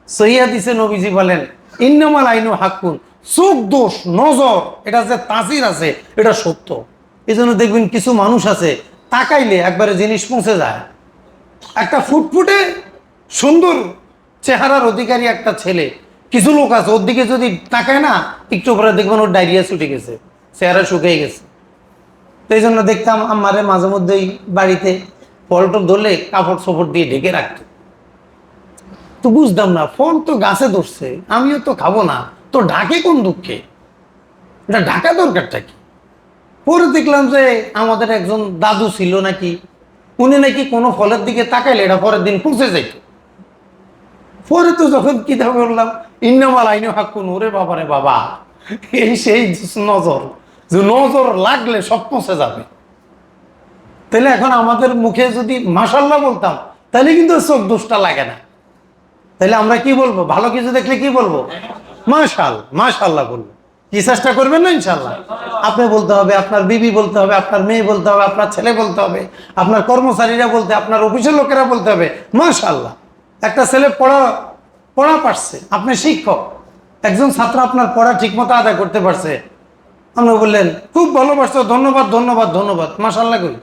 সহিহ হাদিসে নবীজি বলেন ইন্নামাল আইনু হাক্কুন, চোখ দোষ, নজর, এটা যে তাসির আছে এটা সত্য। এই জন্য দেখবেন কিছু মানুষ আছে তাকাইলে একবারে জিনিস পৌঁছে যায়। একটা ফুটফুটে সুন্দর চেহারার অধিকারী একটা ছেলে, কিছু লোক আছে ওর দিকে যদি তাকায় না, একটু পরে দেখবেন ওর ডায়রিয়া ছুটে গেছে, চেহারা শুকিয়ে গেছে। তো এই জন্য দেখতাম আমারে মাঝে মধ্যেই বাড়িতে ফল টল ধরলে কাপড় চোপড় দিয়ে ঢেকে রাখতো। তো বুঝতাম না, ফল তো গাছে ধরছে, আমিও তো খাবো না, তো ঢাকে কোন দুঃখে? এটা ঢাকা দরকারটা কি? পরে দেখলাম যে আমাদের একজন দাদু ছিল নাকি, উনি নাকি কোনো ফলের দিকে তাকাইলে এটা পরের দিন পৌঁছে যাইত। পরে তো যখন কিতাব করলাম ইন্নামাল আইনু হাক্কুন, ওরে বাবা রে বাবা, এই সেই নজর, যে নজর লাগলে সব পৌঁছে যাবে। তাহলে এখন আমাদের মুখে যদি মাশাআল্লাহ বলতাম, তাহলে কিন্তু চোখ দোষটা লাগে না। তাহলে আমরা কি বলবো? ভালো কিছু দেখলে কি বলবো? মাশাআল্লাহ, মাশাআল্লাহ বলবো। কি চেষ্টা করবেন না ইনশাআল্লাহ? আপনি বলতে হবে, আপনার বিবি বলতে হবে, আপনার মেয়ে বলতে হবে, আপনার ছেলে বলতে হবে, আপনার কর্মচারীরা বলতে, আপনার অফিসের লোকেরা বলতে হবে মাশাআল্লাহ। একটা ছেলে পড়া পারছে, আপনি শিক্ষক, একজন ছাত্র আপনার পড়া ঠিকমতো আদায় করতে পারছে, আপনি বললেন খুব ভালো পারছো, ধন্যবাদ ধন্যবাদ ধন্যবাদ, মাশাআল্লাহ করি?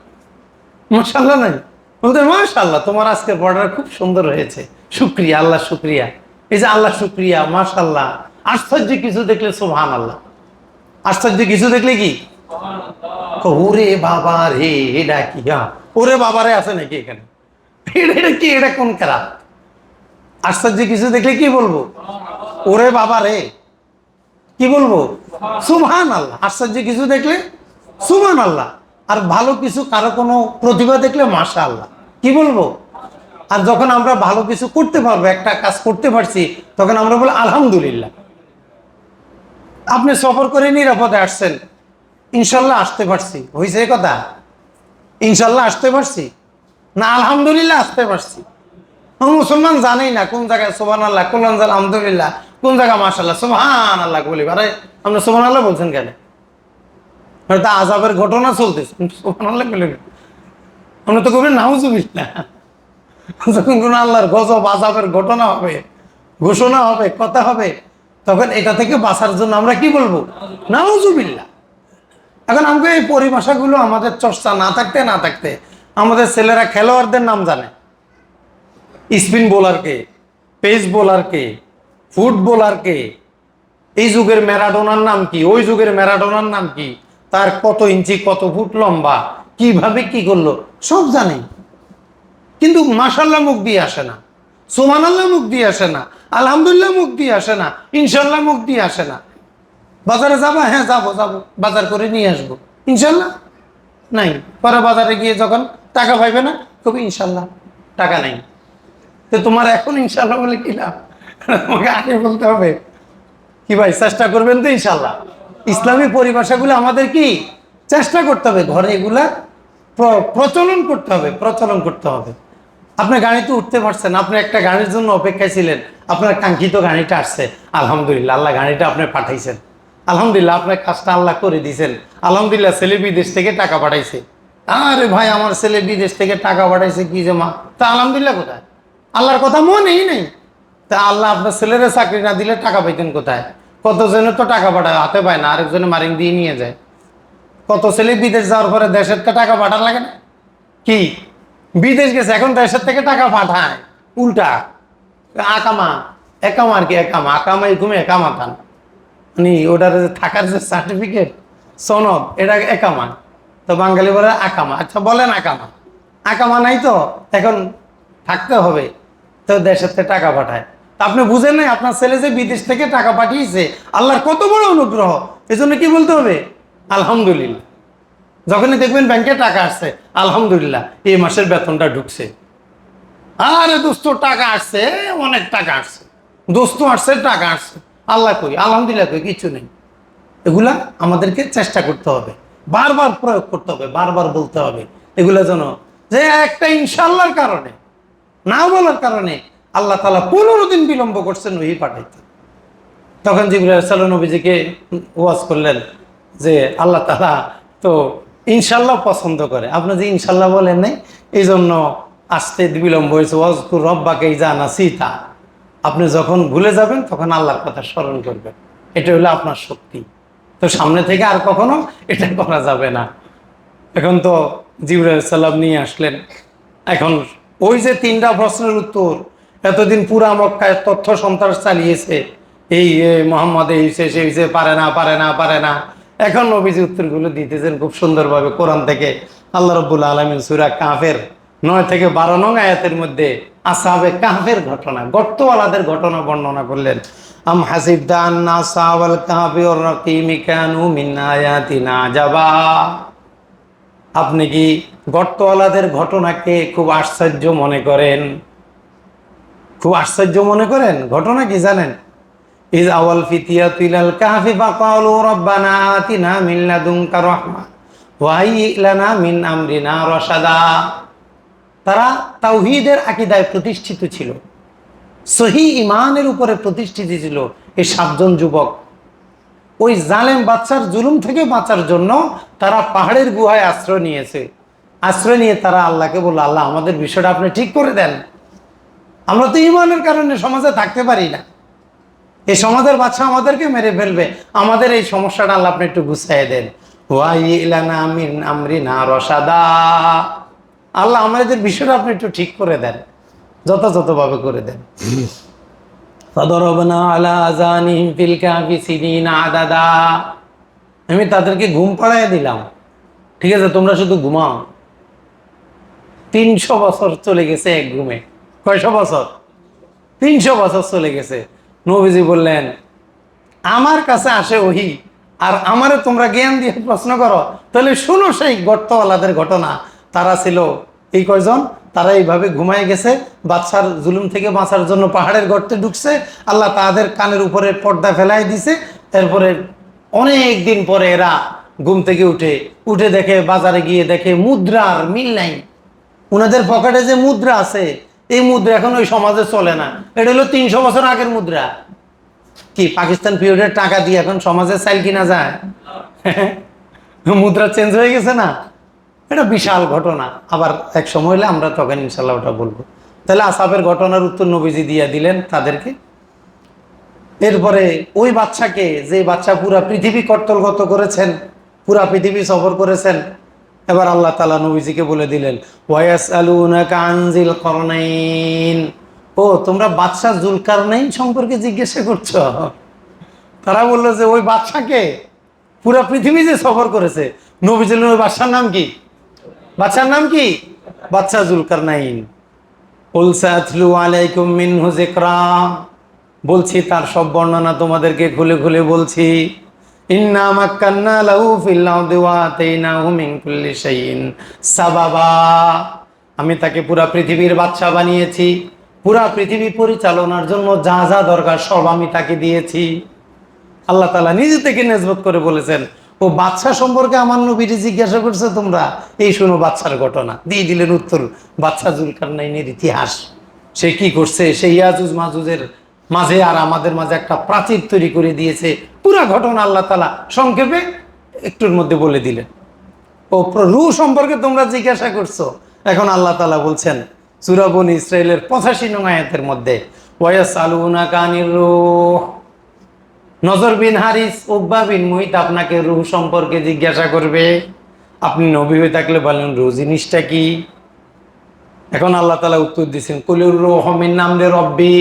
মাশাআল্লাহ নাই, বলতে মাশাআল্লাহ তোমার আজকে পড়াটা খুব সুন্দর হয়েছে, শুকরিয়া, আল্লাহ শুকরিয়া। এই যে আল্লাহ শুকরিয়া, মাশাআল্লাহ। আশ্চর্য কিছু দেখলে সুবহানাল্লাহ, আশ্চর্য কিছু দেখলে কি ওরে বাবা রে, এটা কি? হ্যাঁ, ওরে বাবা রে আছে নাকি এখানে? এটা কি? এটা কোন খারাপ? আশ্চর্য কিছু দেখলে কি বলবো? ওরে বাবা রে। কি বলবো? সুবহানাল্লাহ। আশ্চর্য কিছু দেখলে সুবহানাল্লাহ। আর ভালো কিছু, কারো কোনো প্রতিভা দেখলে মাশাআল্লাহ। কি বলবো? আর যখন আমরা ভালো কিছু করতে পারবো, একটা কাজ করতে পারছি, তখন আমরা বলি আলহামদুলিল্লাহ। আপনি সফর করে নিরাপদে আসছেন, ইনশাল্লাহ আসতে পারছি, হয়েছে কথা? ইনশাল্লাহ আসতে পারছি না আলহামদুলিল্লাহ আসতে পারছি। মুসলমান জানেই না কোন জায়গায় সুবহানাল্লাহ, কোন জায়গায় আলহামদুলিল্লাহ, কোন জায়গায় মাশাআল্লাহ, সুবহানাল্লাহ বলি। আরে আপনি সুবহানাল্লাহ বলছেন কেন? হয়তো আযাবের ঘটনা চলতেছে, সুবহানাল্লাহ বলে আমরা তো কবি নাউজুবিল্লাহ। যখন কোন আল্লাহর গজব আযাবের ঘটনা হবে, ঘোষণা হবে, কথা হবে, তখন এটা থেকে বাঁচার জন্য আমরা কি বলবো? নাউজুবিল্লাহ। এখন আমাকে এই পরিভাষাগুলো আমাদের চর্চা না থাকতে আমাদের ছেলেরা খেলোয়াড়দের নাম জানে, স্পিন বোলারকে, পেস বোলারকে, ফুট বোলারকে, এই যুগের ম্যারাডোনার নাম কি, ওই যুগের ম্যারাডোনার নাম কি, তার কত ইঞ্চি কত ফুট লম্বা, কিভাবে কি করলো সব জানে। কিন্তু মাশাআল্লাহ মুখ দিয়ে আসে না, সুবহানাল্লাহ মুখ দিয়ে আসে না, আলহামদুলিল্লাহ মুখ দিয়ে আসে না, ইনশাল্লাহ মুখ দিয়ে আসে না। বাজারে যাবা? হ্যাঁ যাবো, বাজার করে নিয়ে আসবো, ইনশাল্লাহ নাই। পরে বাজারে গিয়ে যখন টাকা পাইবে না, কবি ইনশাল্লাহ টাকা নাই। তো তোমার এখন ইনশাল্লাহ বলে কি লাভ? তোমাকে আগে বলতে হবে কি ভাই, চেষ্টা করবেন তো ইনশাল্লাহ। ইসলামী পরিভাষাগুলো আমাদের কি চেষ্টা করতে হবে, ঘরে এগুলা প্রচলন করতে হবে। আপনি গাড়িতে উঠতে পারছেন, আপনি একটা গাড়ির জন্য অপেক্ষায় ছিলেন, আপনার কাঙ্ক্ষিত গাড়িটা আসছে, আলহামদুলিল্লাহ, আল্লাহ গাড়িটা আপনি পাঠাইছেন, আলহামদুলিল্লাহ, আপনার কাজটা আল্লাহ করে দিয়েছেন, আলহামদুলিল্লাহ, ছেলে বিদেশ থেকে টাকা পাঠাইছে। আরে ভাই আমার ছেলে বিদেশ থেকে টাকা পাঠাইছে, কি যে মা, তা আলহামদুলিল্লাহ কোথায়? আল্লাহর কথা মনেই নেই। তা আল্লাহ আপনার ছেলেরা চাকরি না দিলে টাকা পাইতেন কোথায়? কতজনে তো টাকা পাঠায়, হাতে পায় না, আরেকজনে মারিং দিয়ে নিয়ে যায়। কত ছেলে বিদেশ যাওয়ার পরে দেশের টাকা পাঠান লাগে না? কি বিদেশ গেছে, এখন দেশের থেকে টাকা পাঠায় উল্টা। আকামা একামা আর কি, আকামাই ঘুমে একামা থান, মানে ওটার থাকার যে সার্টিফিকেট সনদ, এটা একামা। তো বাঙালি বলে আকামা। আচ্ছা বলেন আকামা নাই তো এখন থাকতে হবে, তো দেশের থেকে টাকা পাঠায়। আপনি বুঝেন নাই আপনার ছেলে যে বিদেশ থেকে টাকা পাঠিয়েছে, আল্লাহর কত বড় অনুগ্রহ। এই জন্য কি বলতে হবে? আলহামদুলিল্লাহ। যখনই দেখবেন ব্যাংকে টাকা আসছে, আলহামদুলিল্লাহ এই মাসের বেতনটা ঢুকছে। আরে দোস্ত টাকা আসছে, অনেক টাকা আসছে, দোস্ত আসছে, টাকা আসছে, আল্লাহ কই, আলহামদুলিল্লাহ কই, কিছু নেই। এগুলা আমাদেরকে চেষ্টা করতে হবে, বারবার প্রয়োগ করতে হবে, বারবার বলতে হবে এগুলা, যেন যে একটা ইনশাল্লাহর কারণে না বলার কারণে আল্লাহ তাআলা 15 দিন বিলম্ব করছেন ওই পাঠাইতে। তখন জিবরাইল আলাইহিস সালাম নবীজিকে ওয়াজ করলেন যে আল্লাহ তাআলা তো ইনশাল্লাহ পছন্দ করে, আপনি যে ইনশাল্লাহ বলেন নাই, এই জন্য আসতে বিলম্ব হয়েছে। ওয়াজকুর রব্বাকা ইযা নাসিতা, আপনি যখন ভুলে যাবেন তখন আল্লাহর কথা স্মরণ করবেন, এটা হলো আপনার শক্তি। তো সামনে থেকে আর কখনো এটা করা যাবে না। এখন তো জিবরাইল আলাইহিস সালাম নিয়ে আসলেন। এখন ওই যে 3টা প্রশ্নের উত্তর, এতদিন পুরা মক্কায় তথ্য সন্ত্রাস চালিয়েছে, এই মোহাম্মদ এই সে পারে না। এখন নবীজি উত্তরগুলো দিতেছেন খুব সুন্দরভাবে কোরআন থেকে। আল্লাহ রাব্বুল আলামিন সূরা কাহফের 9 থেকে 12 নং আয়াতের মধ্যে আসহাবে কাহফের ঘটনা, গর্তওয়ালাদের ঘটনা বর্ণনা করলেন। আম হাসিবতা আন্না আসহাবাল কাহফি ওয়ার রাকিমি কানু মিন আয়াতিনা আজাবা। আপনি কি গর্তওয়ালাদের ঘটনাকে খুব আশ্চর্য মনে করেন? খুব আশ্চর্য মনে করেন? ঘটনা কি জানেন? ইজ আওয়াল ফিতিয়াতু ইলাল কাহফি ফাকালু রাব্বানা আতিনা মিন লাদুনকা রাহমা ওয়া হাইয়্যি লানা মিন আমরিনা রাশাদা। তারা তাওহীদের আকীদায় প্রতিষ্ঠিত ছিল, সহিহ ঈমানের উপরে প্রতিষ্ঠিত ছিল। এই 7 জন যুবক ওই জালেম বাদশার জুলুম থেকে বাঁচার জন্য তারা পাহাড়ের গুহায় আশ্রয় নিয়েছে। আশ্রয় নিয়ে তারা আল্লাহকে বলল, আল্লাহ আমাদের বিষয়টা আপনি ঠিক করে দেন, আমরা তো ঈমানের কারণে সমাজে থাকতে পারি না, এই সমাজের বাদশা আমাদেরকে মেরে ফেলবে, আমাদের এই সমস্যাটা আল্লাহ আপনি একটু গুছাইয়ে দেন। ওয়াইলানা মিন আমরিনা রশাদা, আল্লাহ আমাদের বিষয়টা আপনি একটু ঠিক করে দেন, যথাযথভাবে করে দেন। ফাদরাবনা আলা আযানিহিম ফিল কাহফি সিনিনা আদাদা, আমি তাদেরকে ঘুম পাড়ায় দিলাম, ঠিক আছে তোমরা শুধু ঘুমাও। 300 বছর চলে গেছে এক ঘুমে। কয়শো বছর? 300 বছর চলে গেছে। নবীজি বললেন, আমার কাছে আসে ওহী, আর আমারে তোমরা জ্ঞান দিয়ে প্রশ্ন করো, তাহলে শুনো সেই গর্তওয়ালাদের ঘটনা। তারা ছিল এই কয়জন? তারা এইভাবে ঘুমায় গেছে, বাচ্চার জুলুম থেকে বাঁচার জন্য পাহাড়ের গর্তে ঢুকছে, আল্লাহ তাদের কানের উপরে পর্দা ফেলাই দিছে। এরপরে অনেক দিন পরে এরা ঘুম থেকে উঠে দেখে, বাজারে গিয়ে দেখে মুদ্রার মিল নাই। ওনাদের পকেটে যে মুদ্রা আছে, এই মুদ্রা এখন ওই সমাজে চলে না। এটা হলো 300 বছর আগের মুদ্রা। কি পাকিস্তান পিরিয়ডের টাকা দিয়ে এখন সমাজে চাইল কিনা যায়? মুদ্রা চেঞ্জ হয়ে গেছে না? এটা বিশাল ঘটনা। আবার এক সময় হলে আমরা তখন ইনশাল্লাহ ওটা বলবো। তাহলে আসাবের ঘটনার উত্তর নবীজি দিয়ে দিলেন তাদেরকে। এরপরে ওই বাচ্চাকে, যে বাচ্চা পুরা পৃথিবী কর্তলগত করেছেন, পুরা পৃথিবী সফর করেছেন, এবার আল্লাহ তাআলা নবীজিকে বলে দিলেন, ওয়ায়াসআলুনাকা আন যিল করনাইন। ও তোমরা বাদশা জুলকারনাইন সম্পর্কে জিজ্ঞাসা করছো? তারা বললো যে ওই বাদশাকে পুরা পৃথিবী যে সফর করেছে, নবীজি ওই বাদশার নাম কি? বাদশার নাম কি? বাদশা জুলকারনাইন। কুল সাআতলু আলাইকুম মিনহু যিকরা। বলছি তার সব বর্ণনা তোমাদেরকে খুলে খুলে বলছি। ইন্না মাক্কান্না লাহু ফিল আরদি ওয়া আতাইনাহু মিন কুল্লি শাইইন সাবাবা। আমি তাকে পুরা পৃথিবীর বাদশা বানিয়েছি, পুরা পৃথিবী পরিচালনার জন্য যা যা দরকার সব আমি তাকে দিয়েছি। আল্লাহ তাআলা নিজে থেকে নেসবত করে বলেছেন, ও বাদশা সম্পর্কে আমার নবীকে জিজ্ঞাসা করছে তোমরা, এই শুনো বাদশার ঘটনা। দিয়ে দিলেন উত্তর, বাদশা জুলকারনাইনের ইতিহাস। সে কি করছে, সে ইয়াজুজ মাজুজের মাঝে আর আমাদের মাঝে একটা প্রাচীর তৈরি করে দিয়েছে। পুরা ঘটনা আল্লাহ তাআলা সংক্ষেপে একটুর মধ্যে বলে দিলেন। ও রূহ সম্পর্কে তোমরা জিজ্ঞাসা করছো, এখন আল্লাহ তাআলা বলছেন সূরা বনী ইসরাঈলের 85 নং আয়াতের মধ্যে, ওয়ায়াসআলুনাকা আনির রূহ। নজর বিন হারিস, উকবা বিন মুইত আপনাকে রূহ সম্পর্কে জিজ্ঞাসা করবে। আপনি নবী হয়ে থাকলে বলেন রূহ জিনিসটা কি? এখন আল্লাহ তাআলা উত্তর দিচ্ছেন, কুলির রূহু মিন আমরি রব্বি।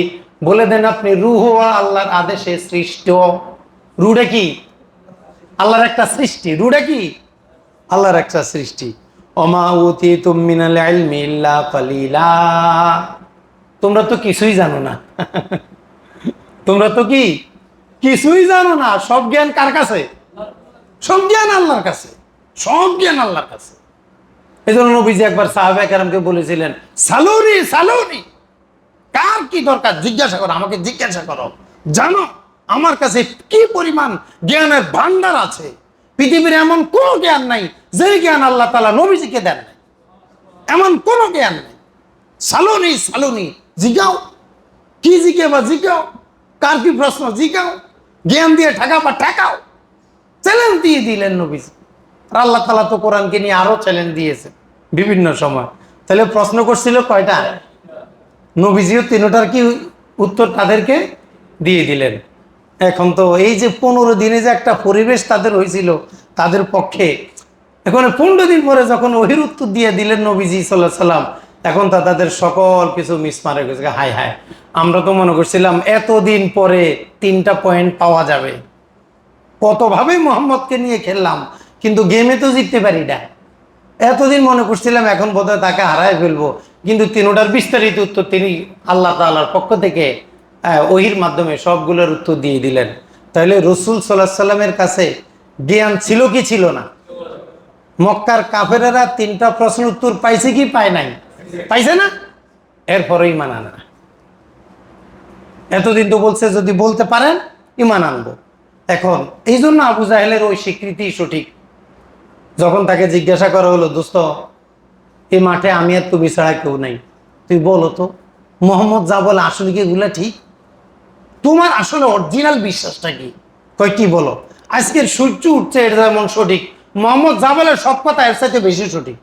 বলে দেন আপনি রূহ আল্লাহর আদেশে সৃষ্ট। রূহটা কি? আল্লাহর একটা সৃষ্টি। রূহটা কি? আল্লাহর একটা সৃষ্টি। ওমা উতীতুম মিনাল ইলমি ইল্লা কালিলা। তোমরা তো কিছুই জানো না। তোমরা তো কি কিছুই জানো না। সব জ্ঞান কার কাছে? সব জ্ঞান আল্লাহর কাছে। সব জ্ঞান আল্লাহর কাছে। এই জন্য নবীজি একবার সাহাবায়ে কেরামকে বলেছিলেন, সালুনি সালুনি, কার কি দরকার জিজ্ঞাসা করো, আমাকে জিজ্ঞাসা করো। জানো আমার কাছে কি পরিমাণ জ্ঞানের ভান্ডার আছে। পৃথিবীর এমন কোন জ্ঞান নাই যে জ্ঞান আল্লাহ তাআলা নবীজিকে দেন নাই। এমন কোন জ্ঞান নেই। সালুনি সালুনি, জিজ্ঞাও। কি জিজ্ঞাবা জিজ্ঞাও, কার কি প্রশ্ন জিজ্ঞাও, জ্ঞান দিয়ে ঠেকাবা ঠেকাও। চ্যালেঞ্জ দিয়ে দিলেন নবীজি। আর আল্লাহ তাআলা তো কোরআনকে নিয়ে আরো চ্যালেঞ্জ দিয়েছে বিভিন্ন সময়। তাহলে প্রশ্ন করছিল কয়টা? নবীজিও তিনটার কি উত্তর তাদেরকে দিয়ে দিলেন। এখন তো এই যে 15 দিনে যে একটা পরিবেশ তাদের হয়েছিল তাদের পক্ষে, এখন 15 দিন পরে যখন ওহির উত্তর দিয়ে দিলেন নবীজি সাল্লাল্লাহু আলাইহি সাল্লাম, এখন তা তাদের সকল কিছু মিসমারে গেছে। হায় হায়, আমরা তো মনে করছিলাম এতদিন পরে 3টা পয়েন্ট পাওয়া যাবে, কতভাবে মোহাম্মদকে নিয়ে খেললাম, কিন্তু গেমে তো জিততে পারি না। এতদিন মনে করছিলাম এখন বোধহয় তাকে হারায় ফেলবো, কিন্তু তিনটার বিস্তারিত উত্তর তিনি আল্লাহ তাআলার পক্ষ থেকে ওহির মাধ্যমে সবগুলোর উত্তর দিয়ে দিলেন। তাহলে রাসূল সাল্লাল্লাহু আলাইহি সাল্লামের কাছে জ্ঞান ছিল কি ছিল না? মক্কার কাফেরেরা 3টা প্রশ্ন উত্তর পাইছে কি পায় নাই? পাইছে না? এরপরে ঈমান আনা। এতদিন তো বলছে যদি বলতে পারেন ঈমান আনবো। এখন এই জন্য আবু জাহেলের ওই স্বীকৃতি সঠিক। যখন তাকে জিজ্ঞাসা করা হলো, দোস্ত এই মাঠে আমি আর তুমি ছাড়া কেউ নাই, তুই বলো তো মোহাম্মদ যা বলে আসলে কি এগুলা ঠিক? তোমার আসলে অরিজিনাল বিশ্বাসটা কি? কয় কি বলো? আজকের সূর্য উঠছে এটা যেমন সঠিক, মোহাম্মদ যা বলে সব কথা এর সাথে বেশি সঠিক।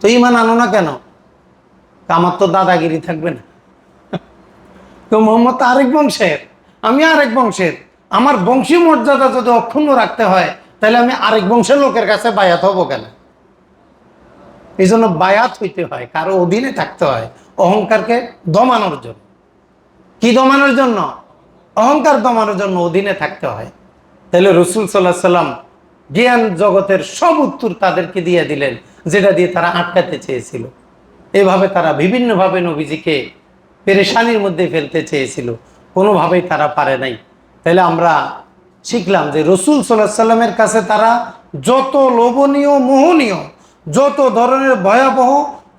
তো ঈমান আনো না কেন? আমার তো দাদাগিরি থাকবে না। তো মোহাম্মদ তো আরেক বংশের, আমি আরেক বংশের। আমার বংশীয় মর্যাদা যদি অক্ষুণ্ণ রাখতে হয় তাহলে আমি আরেক বংশের লোকের কাছে বায়াত হবো কেন? এই জন্য বায়াত হইতে হয়, কারো অধীনে থাকতে হয়, অহংকারকে দমানোর জন্য। কি দমানোর জন্য? অহংকার দমানোর জন্য অধীনে থাকতে হয়। তাহলে রাসূল সাল্লাল্লাহু আলাইহি সাল্লাম জ্ঞান জগতের সব উত্তর তাদেরকে দিয়ে দিলেন, যেটা দিয়ে তারা আটকাতে চেয়েছিল। এভাবে তারা বিভিন্নভাবে নবীজিকে পেরেশানির মধ্যে ফেলতে চেয়েছিল, কোনোভাবেই তারা পারে নাই। তাহলে আমরা শিখলাম যে রাসূল সাল্লাল্লাহু আলাইহি সাল্লামের কাছে তারা যত লোভনীয় মোহনীয়, যত ধরনের ভয়াবহ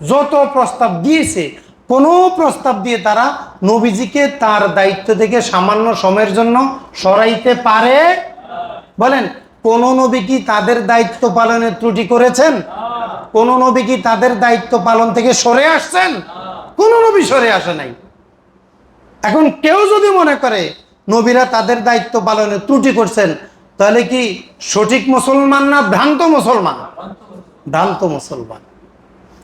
যত প্রস্তাব দিয়েছে, কোনো প্রস্তাব দিয়ে তারা নবীজিকে তার দায়িত্ব থেকে সামান্য সময়ের জন্য সরাইতে পারে? বলেন, কোন নবী কি তাদের দায়িত্ব পালনের ত্রুটি করেছেন? কোন নবী কি তাদের দায়িত্ব পালন থেকে সরে আসছেন? কোন নবী সরে আসে নাই। এখন কেউ যদি মনে করে নবীরা তাদের দায়িত্ব পালনে ত্রুটি করছেন, তাহলে কি সঠিক মুসলমান না ভ্রান্ত মুসলমান? ভ্রান্ত মুসলমান।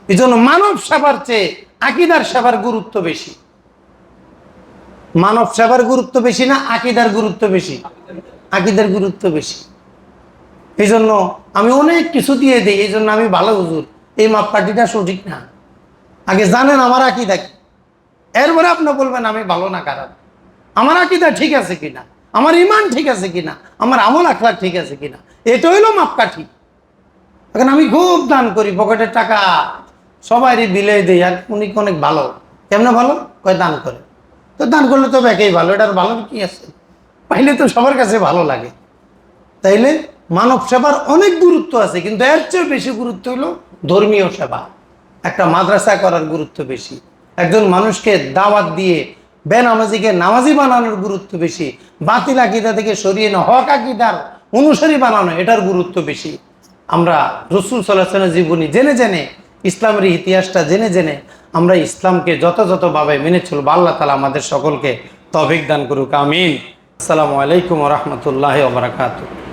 এই জন্য মানব সেবার চেয়ে আকীদার সেবার গুরুত্ব বেশি। মানব সেবার গুরুত্ব বেশি না আকীদার গুরুত্ব বেশি? আকীদার গুরুত্ব বেশি। এই জন্য আমি অনেক কিছু দিয়ে দিই। এই জন্য আমি ভালো হুজুর, এই মাপকাঠিটা সঠিক না। আগে জানেন আমার আকীদা কি, এরপরে আপনি বলবেন আমি ভালো না খারাপ। আমার আকীদা ঠিক আছে কিনা, আমার ইমান ঠিক আছে কিনা, আমার আমল আখলাক ঠিক আছে কিনা, এটা হইলো মাপকাঠি। এখন আমি খুব দান করি, পকেটের টাকা সবারই বিলে দিই, আর উনি অনেক ভালো। কেমনে ভালো? কয় দান করে। তো দান করলে তো একেই ভালো, এটার ভালো কি আছে? পাইলে তো সবার কাছে ভালো লাগে। তাইলে মানব সেবার অনেক গুরুত্ব আছে, কিন্তু এর চেয়ে বেশি গুরুত্ব হলো ধর্মীয় সেবা। একটা মাদ্রাসা করার গুরুত্ব বেশি, একজন মানুষকে দাওয়াত দিয়ে বেনামাজিকে নামাজি বানানোর গুরুত্ব বেশি, বাতিল আকীদা থেকে সরিয়ে না হক আকীদার অনুসারী বানানো, এটার গুরুত্ব বেশি। আমরা রাসূল সাল্লাল্লাহু আলাইহি ওয়াসাল্লামের জীবনী জেনে জেনে, ইসলামের ইতিহাসটা জেনে জেনে আমরা ইসলামকে যথাযথভাবে মেনে চলবো। আল্লাহ তাআলা আমাদের সকলকে তৌফিক দান করুক, আমিন। আসসালামু আলাইকুম ওয়া রাহমাতুল্লাহি ওয়া বারাকাতুহু।